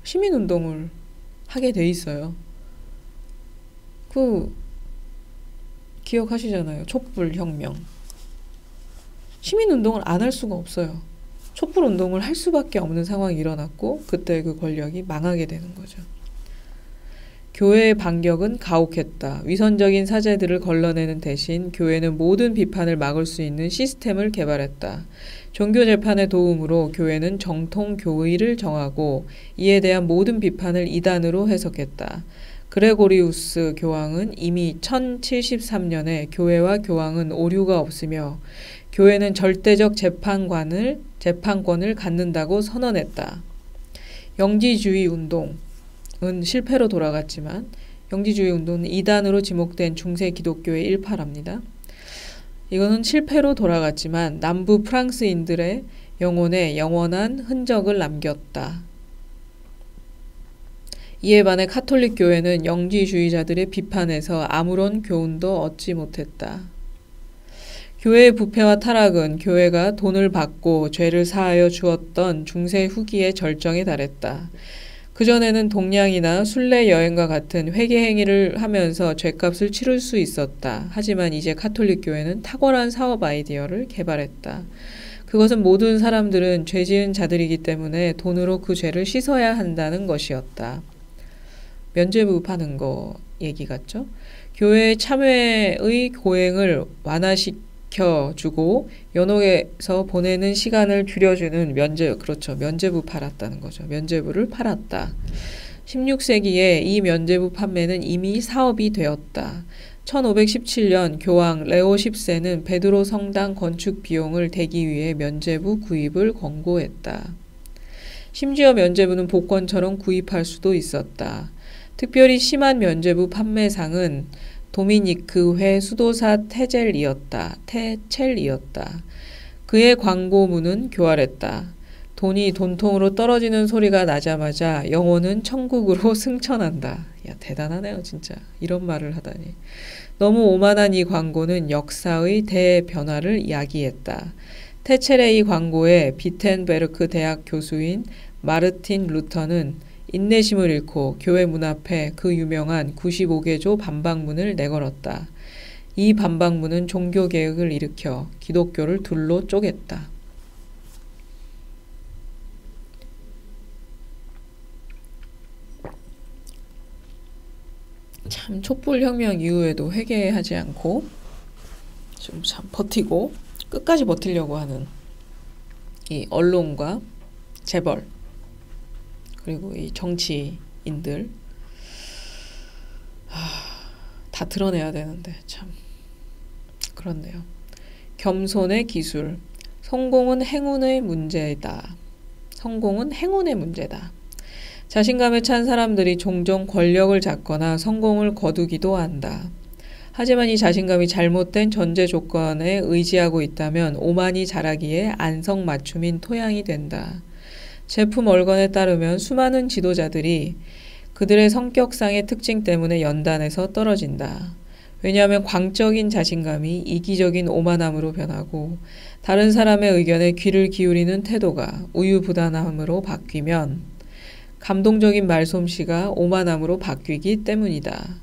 시민운동을 하게 돼 있어요. 기억하시잖아요. 촛불혁명. 시민운동을 안 할 수가 없어요. 촛불운동을 할 수밖에 없는 상황이 일어났고 그때 그 권력이 망하게 되는 거죠. 교회의 반격은 가혹했다. 위선적인 사제들을 걸러내는 대신 교회는 모든 비판을 막을 수 있는 시스템을 개발했다. 종교재판의 도움으로 교회는 정통 교의를 정하고 이에 대한 모든 비판을 이단으로 해석했다. 그레고리우스 교황은 이미 1073년에 교회와 교황은 오류가 없으며 교회는 절대적 재판권을 갖는다고 선언했다. 영지주의 운동은 실패로 돌아갔지만 영지주의 운동은 이단으로 지목된 중세 기독교의 일파랍니다. 이거는 실패로 돌아갔지만 남부 프랑스인들의 영혼에 영원한 흔적을 남겼다. 이에 반해 카톨릭 교회는 영지주의자들의 비판에서 아무런 교훈도 얻지 못했다. 교회의 부패와 타락은 교회가 돈을 받고 죄를 사하여 주었던 중세 후기의 절정에 달했다. 그전에는 동냥이나 순례 여행과 같은 회개 행위를 하면서 죗값을 치를 수 있었다. 하지만 이제 카톨릭 교회는 탁월한 사업 아이디어를 개발했다. 그것은 모든 사람들은 죄 지은 자들이기 때문에 돈으로 그 죄를 씻어야 한다는 것이었다. 면죄부 파는 거 얘기 같죠? 교회의 참회의 고행을 완화시켜주고 연옥에서 보내는 시간을 줄여주는 면죄부 팔았다는 거죠. 면죄부를 팔았다. 16세기에 이 면죄부 판매는 이미 사업이 되었다. 1517년 교황 레오 10세는 베드로 성당 건축 비용을 대기 위해 면죄부 구입을 권고했다. 심지어 면죄부는 복권처럼 구입할 수도 있었다. 특별히 심한 면죄부 판매상은 도미니크회 수도사 테첼이었다. 그의 광고문은 교활했다. 돈이 돈통으로 떨어지는 소리가 나자마자 영혼은 천국으로 승천한다. 야, 대단하네요, 진짜. 이런 말을 하다니. 너무 오만한 이 광고는 역사의 대변화를 야기했다. 테첼의 이 광고에 비텐베르크 대학 교수인 마르틴 루터는 인내심을 잃고 교회 문 앞에 그 유명한 95개조 반박문을 내걸었다. 이 반박문은 종교개혁을 일으켜 기독교를 둘로 쪼갰다. 참 촛불혁명 이후에도 회개하지 않고 좀 참 버티고 끝까지 버티려고 하는 이 언론과 재벌 그리고 이 정치인들 다 드러내야 되는데 참 그렇네요. 겸손의 기술. 성공은 행운의 문제다. 자신감에 찬 사람들이 종종 권력을 잡거나 성공을 거두기도 한다. 하지만 이 자신감이 잘못된 전제 조건에 의지하고 있다면 오만이 자라기에 안성맞춤인 토양이 된다. 제품 얼건에 따르면 수많은 지도자들이 그들의 성격상의 특징 때문에 연단에서 떨어진다. 왜냐하면 광적인 자신감이 이기적인 오만함으로 변하고 다른 사람의 의견에 귀를 기울이는 태도가 우유부단함으로 바뀌면 감동적인 말솜씨가 오만함으로 바뀌기 때문이다.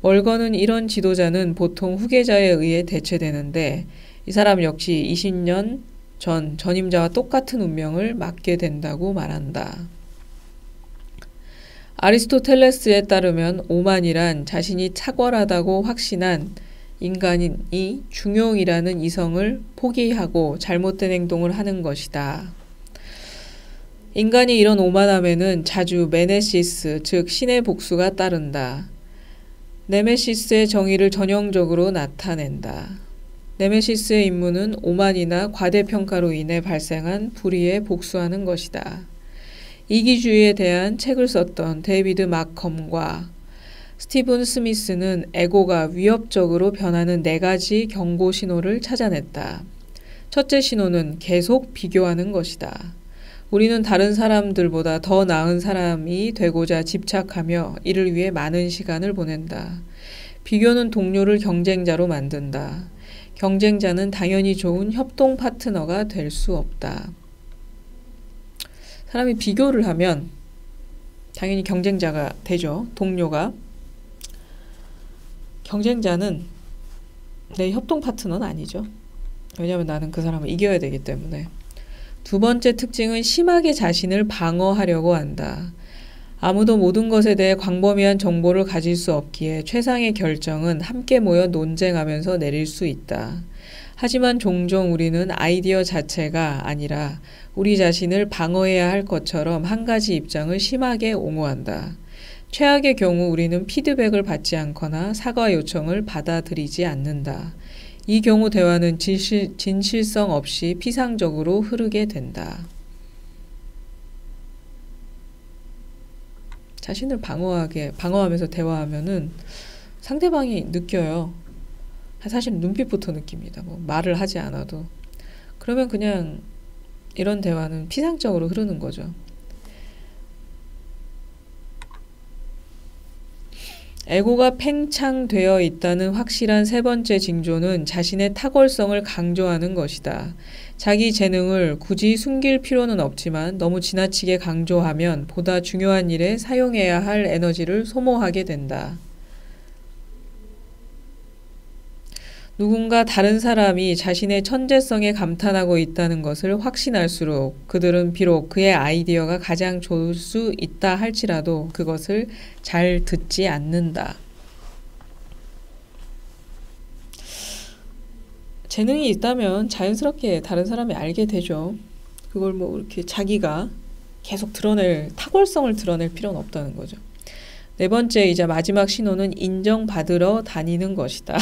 멀거는 이런 지도자는 보통 후계자에 의해 대체되는데 이 사람 역시 20년 전 전임자와 똑같은 운명을 맞게 된다고 말한다. 아리스토텔레스에 따르면 오만이란 자신이 탁월하다고 확신한 인간이 중용이라는 이성을 포기하고 잘못된 행동을 하는 것이다. 인간이 이런 오만함에는 자주 메네시스, 즉 신의 복수가 따른다. 네메시스의 정의를 전형적으로 나타낸다. 네메시스의 임무는 오만이나 과대평가로 인해 발생한 불의에 복수하는 것이다. 이기주의에 대한 책을 썼던 데이비드 마컴과 스티븐 스미스는 에고가 위협적으로 변하는 4가지 경고 신호를 찾아냈다. 첫째 신호는 계속 비교하는 것이다. 우리는 다른 사람들보다 더 나은 사람이 되고자 집착하며 이를 위해 많은 시간을 보낸다. 비교는 동료를 경쟁자로 만든다. 경쟁자는 당연히 좋은 협동 파트너가 될 수 없다. 사람이 비교를 하면 당연히 경쟁자가 되죠. 동료가. 경쟁자는 내 협동 파트너는 아니죠. 왜냐하면 나는 그 사람을 이겨야 되기 때문에. 두 번째 특징은 심하게 자신을 방어하려고 한다. 아무도 모든 것에 대해 광범위한 정보를 가질 수 없기에 최상의 결정은 함께 모여 논쟁하면서 내릴 수 있다. 하지만 종종 우리는 아이디어 자체가 아니라 우리 자신을 방어해야 할 것처럼 한 가지 입장을 심하게 옹호한다. 최악의 경우 우리는 피드백을 받지 않거나 사과 요청을 받아들이지 않는다. 이 경우 대화는 진실성 없이 피상적으로 흐르게 된다. 자신을 방어하면서 대화하면은 상대방이 느껴요. 사실 눈빛부터 느낍니다. 뭐 말을 하지 않아도. 그러면 그냥 이런 대화는 피상적으로 흐르는 거죠. 에고가 팽창되어 있다는 확실한 세 번째 징조는 자신의 탁월성을 강조하는 것이다. 자기 재능을 굳이 숨길 필요는 없지만 너무 지나치게 강조하면 보다 중요한 일에 사용해야 할 에너지를 소모하게 된다. 누군가 다른 사람이 자신의 천재성에 감탄하고 있다는 것을 확신할수록 그들은 비록 그의 아이디어가 가장 좋을 수 있다 할지라도 그것을 잘 듣지 않는다. 재능이 있다면 자연스럽게 다른 사람이 알게 되죠. 그걸 뭐 이렇게 자기가 계속 탁월성을 드러낼 필요는 없다는 거죠. 네 번째이자 마지막 신호는 인정받으러 다니는 것이다.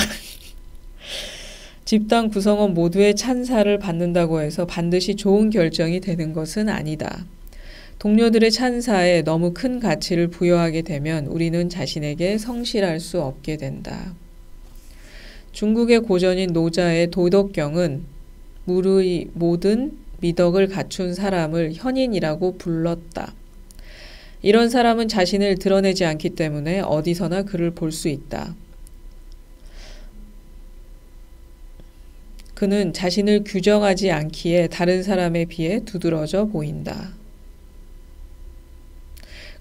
집단 구성원 모두의 찬사를 받는다고 해서 반드시 좋은 결정이 되는 것은 아니다. 동료들의 찬사에 너무 큰 가치를 부여하게 되면 우리는 자신에게 성실할 수 없게 된다. 중국의 고전인 노자의 도덕경은 무르의 모든 미덕을 갖춘 사람을 현인이라고 불렀다. 이런 사람은 자신을 드러내지 않기 때문에 어디서나 그를 볼 수 있다. 그는 자신을 규정하지 않기에 다른 사람에 비해 두드러져 보인다.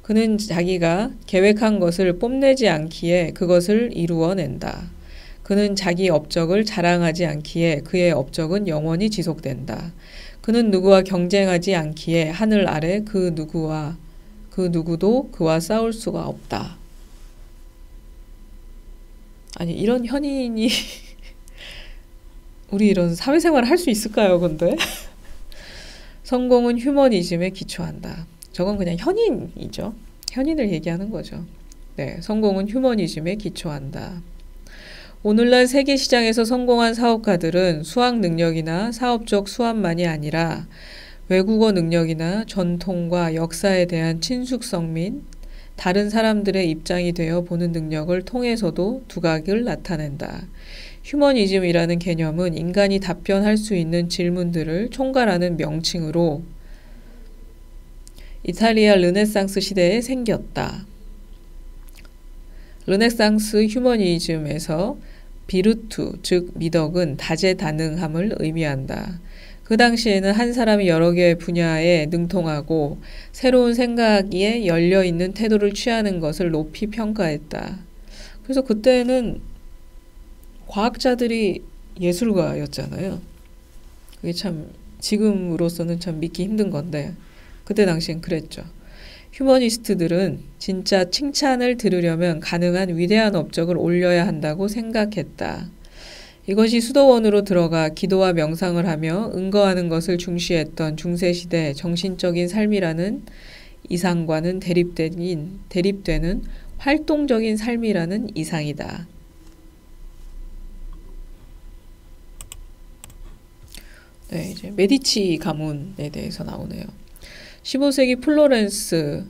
그는 자기가 계획한 것을 뽐내지 않기에 그것을 이루어낸다. 그는 자기 업적을 자랑하지 않기에 그의 업적은 영원히 지속된다. 그는 누구와 경쟁하지 않기에 하늘 아래 그 누구도 그와 싸울 수가 없다. 아니, 이런 현인이 우리 이런 사회생활을 할 수 있을까요, 근데? 성공은 휴머니즘에 기초한다. 저건 그냥 현인이죠. 현인을 얘기하는 거죠. 네, 성공은 휴머니즘에 기초한다. 오늘날 세계 시장에서 성공한 사업가들은 수학 능력이나 사업적 수완만이 아니라 외국어 능력이나 전통과 역사에 대한 친숙성 및 다른 사람들의 입장이 되어 보는 능력을 통해서도 두각을 나타낸다. 휴머니즘이라는 개념은 인간이 답변할 수 있는 질문들을 총괄하는 명칭으로 이탈리아 르네상스 시대에 생겼다. 르네상스 휴머니즘에서 비르투, 즉 미덕은 다재다능함을 의미한다. 그 당시에는 한 사람이 여러 개의 분야에 능통하고 새로운 생각에 열려 있는 태도를 취하는 것을 높이 평가했다. 그래서 그때는 과학자들이 예술가였잖아요. 그게 참 지금으로서는 참 믿기 힘든 건데 그때 당시엔 그랬죠. 휴머니스트들은 진짜 칭찬을 들으려면 가능한 위대한 업적을 올려야 한다고 생각했다. 이것이 수도원으로 들어가 기도와 명상을 하며 은거하는 것을 중시했던 중세시대 정신적인 삶이라는 이상과는 대립되는 활동적인 삶이라는 이상이다. 네, 이제 메디치 가문에 대해서 나오네요. 15세기 플로렌스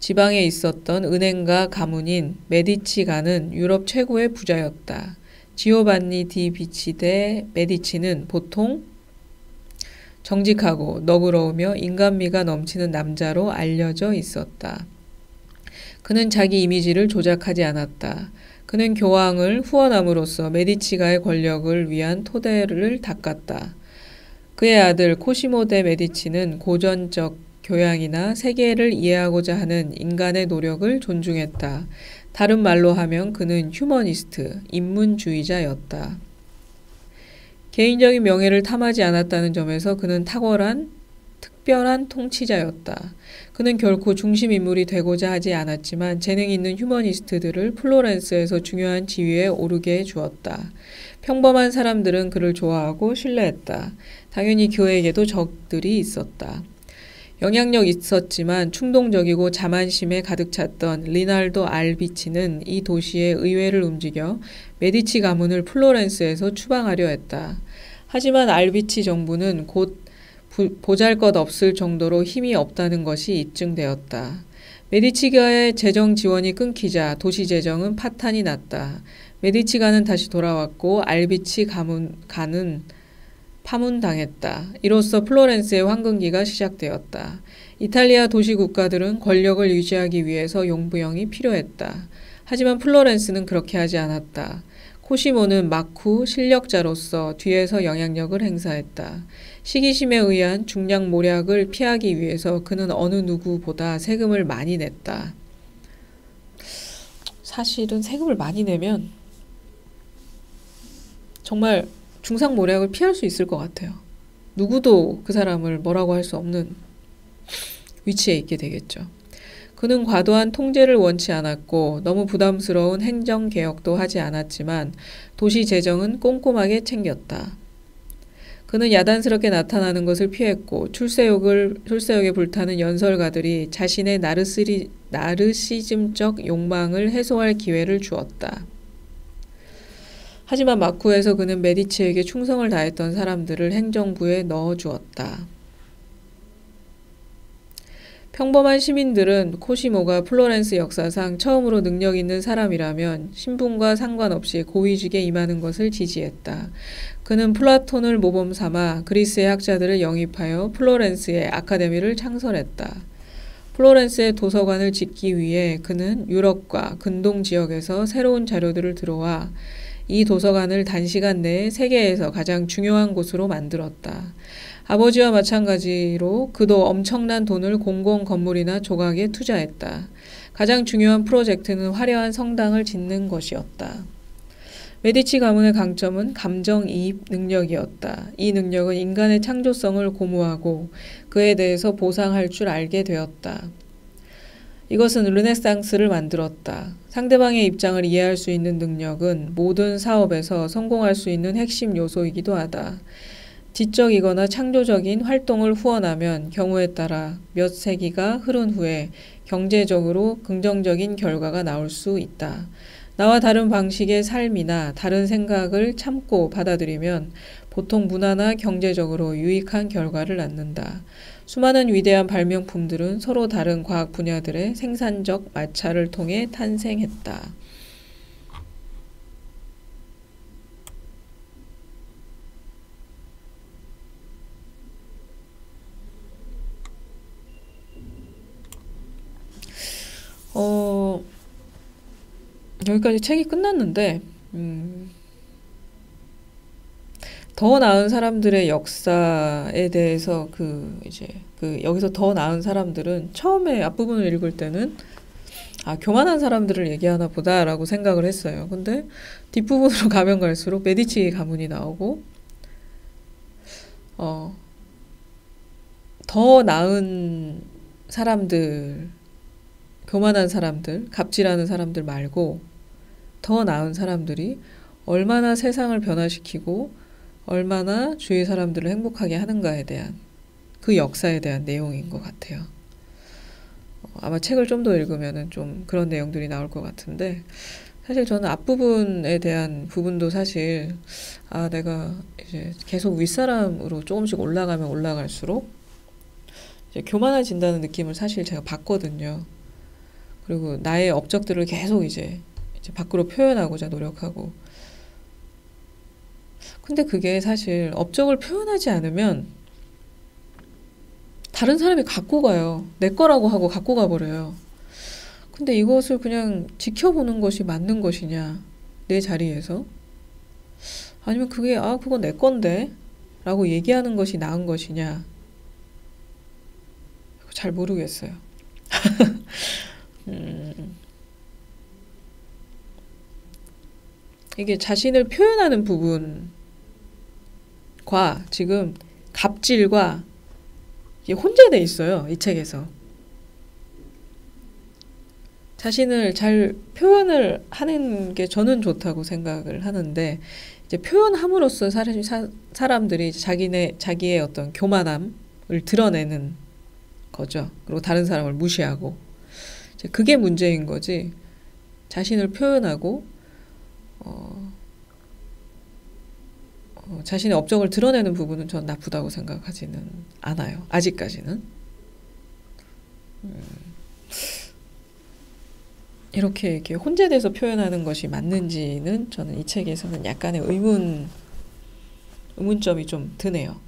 지방에 있었던 은행가 가문인 메디치가는 유럽 최고의 부자였다. 지오반니 디 비치 데 메디치는 보통 정직하고 너그러우며 인간미가 넘치는 남자로 알려져 있었다. 그는 자기 이미지를 조작하지 않았다. 그는 교황을 후원함으로써 메디치가의 권력을 위한 토대를 닦았다. 그의 아들 코시모 데 메디치는 고전적 교양이나 세계를 이해하고자 하는 인간의 노력을 존중했다. 다른 말로 하면 그는 휴머니스트, 인문주의자였다. 개인적인 명예를 탐하지 않았다는 점에서 그는 특별한 통치자였다. 그는 결코 중심 인물이 되고자 하지 않았지만 재능 있는 휴머니스트들을 플로렌스에서 중요한 지위에 오르게 해주었다. 평범한 사람들은 그를 좋아하고 신뢰했다. 당연히 그에게도 적들이 있었다. 영향력 있었지만 충동적이고 자만심에 가득 찼던 리날도 알비치는 이 도시의 의회를 움직여 메디치 가문을 플로렌스에서 추방하려 했다. 하지만 알비치 정부는 곧 보잘것없을 정도로 힘이 없다는 것이 입증되었다. 메디치가의 재정 지원이 끊기자 도시 재정은 파탄이 났다. 메디치가는 다시 돌아왔고 알비치 가는 파문당했다. 이로써 플로렌스의 황금기가 시작되었다. 이탈리아 도시 국가들은 권력을 유지하기 위해서 용부형이 필요했다. 하지만 플로렌스는 그렇게 하지 않았다. 코시모는 막후 실력자로서 뒤에서 영향력을 행사했다. 시기심에 의한 중량 모략을 피하기 위해서 그는 어느 누구보다 세금을 많이 냈다. 사실은 세금을 많이 내면 정말 중상모략을 피할 수 있을 것 같아요. 누구도 그 사람을 뭐라고 할 수 없는 위치에 있게 되겠죠. 그는 과도한 통제를 원치 않았고 너무 부담스러운 행정개혁도 하지 않았지만 도시 재정은 꼼꼼하게 챙겼다. 그는 야단스럽게 나타나는 것을 피했고 출세욕에 불타는 연설가들이 자신의 나르시즘적 욕망을 해소할 기회를 주었다. 하지만 마쿠에서 그는 메디치에게 충성을 다했던 사람들을 행정부에 넣어주었다. 평범한 시민들은 코시모가 플로렌스 역사상 처음으로 능력 있는 사람이라면 신분과 상관없이 고위직에 임하는 것을 지지했다. 그는 플라톤을 모범 삼아 그리스의 학자들을 영입하여 플로렌스의 아카데미를 창설했다. 플로렌스의 도서관을 짓기 위해 그는 유럽과 근동 지역에서 새로운 자료들을 들어와 이 도서관을 단시간 내에 세계에서 가장 중요한 곳으로 만들었다. 아버지와 마찬가지로 그도 엄청난 돈을 공공 건물이나 조각에 투자했다. 가장 중요한 프로젝트는 화려한 성당을 짓는 것이었다. 메디치 가문의 강점은 감정이입 능력이었다. 이 능력은 인간의 창조성을 고무하고 그에 대해서 보상할 줄 알게 되었다. 이것은 르네상스를 만들었다. 상대방의 입장을 이해할 수 있는 능력은 모든 사업에서 성공할 수 있는 핵심 요소이기도 하다. 지적이거나 창조적인 활동을 후원하면 경우에 따라 몇 세기가 흐른 후에 경제적으로 긍정적인 결과가 나올 수 있다. 나와 다른 방식의 삶이나 다른 생각을 참고 받아들이면 보통 문화나 경제적으로 유익한 결과를 낳는다. 수많은 위대한 발명품들은 서로 다른 과학 분야들의 생산적 마찰을 통해 탄생했다. 여기까지 책이 끝났는데 더 나은 사람들의 역사에 대해서 여기서 더 나은 사람들은 처음에 앞부분을 읽을 때는 교만한 사람들을 얘기하나 보다라고 생각을 했어요. 근데 뒷부분으로 가면 갈수록 메디치 가문이 나오고 더 나은 사람들, 교만한 사람들, 갑질하는 사람들 말고 더 나은 사람들이 얼마나 세상을 변화시키고 얼마나 주위 사람들을 행복하게 하는가에 대한 그 역사에 대한 내용인 것 같아요. 아마 책을 좀 더 읽으면은 좀 그런 내용들이 나올 것 같은데, 사실 저는 앞부분에 대한 부분도 사실 내가 이제 계속 윗사람으로 조금씩 올라가면 올라갈수록 이제 교만해진다는 느낌을 사실 제가 받거든요. 그리고 나의 업적들을 계속 이제 밖으로 표현하고자 노력하고. 근데 그게 사실 업적을 표현하지 않으면 다른 사람이 갖고 가요. 내 거라고 하고 갖고 가버려요. 근데 이것을 그냥 지켜보는 것이 맞는 것이냐, 내 자리에서? 아니면 그게 그거 내 건데 라고 얘기하는 것이 나은 것이냐? 잘 모르겠어요. 이게 자신을 표현하는 부분과 지금 갑질과 혼재돼 있어요. 이 책에서. 자신을 잘 표현을 하는 게 저는 좋다고 생각을 하는데, 이제 표현함으로써 사람들이 자기의 어떤 교만함을 드러내는 거죠. 그리고 다른 사람을 무시하고. 이제 그게 문제인 거지. 자신을 표현하고 자신의 업적을 드러내는 부분은 전 나쁘다고 생각하지는 않아요. 아직까지는. 이렇게 혼재돼서 표현하는 것이 맞는지는 저는 이 책에서는 약간의 의문점이 좀 드네요.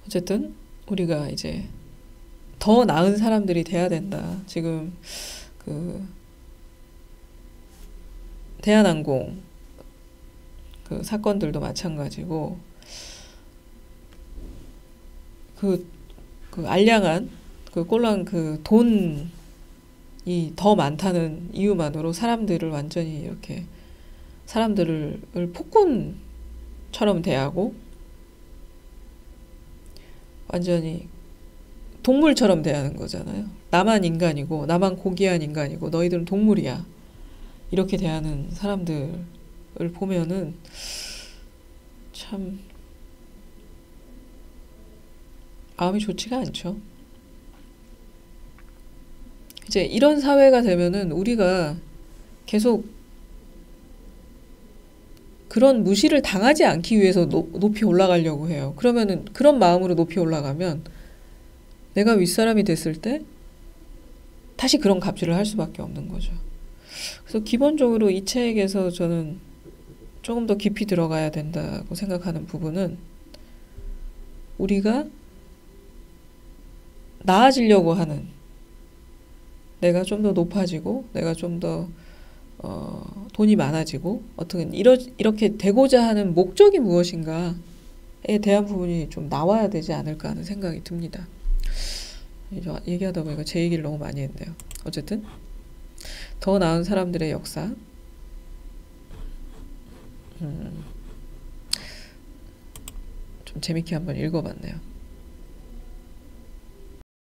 어쨌든 우리가 이제 더 나은 사람들이 돼야 된다. 지금 대한항공 사건들도 마찬가지고, 알량한 꼴랑 돈이 더 많다는 이유만으로 사람들을 완전히 이렇게 사람들을 폭군처럼 대하고 완전히 동물처럼 대하는 거잖아요. 나만 인간이고 나만 고귀한 인간이고 너희들은 동물이야. 이렇게 대하는 사람들을 보면은 참 마음이 좋지가 않죠. 이제 이런 사회가 되면은 우리가 계속 그런 무시를 당하지 않기 위해서 높이 올라가려고 해요. 그러면은 그런 마음으로 높이 올라가면 내가 윗사람이 됐을 때 다시 그런 갑질을 할 수밖에 없는 거죠. 그래서 기본적으로 이 책에서 저는 조금 더 깊이 들어가야 된다고 생각하는 부분은, 우리가 나아지려고 하는, 내가 좀 더 높아지고 내가 좀 더 돈이 많아지고 어떻게 이렇게 되고자 하는 목적이 무엇인가에 대한 부분이 좀 나와야 되지 않을까 하는 생각이 듭니다. 얘기하다 보니까 제 얘기를 너무 많이 했네요. 어쨌든 더 나은 사람들의 역사, 좀 재밌게 한번 읽어봤네요.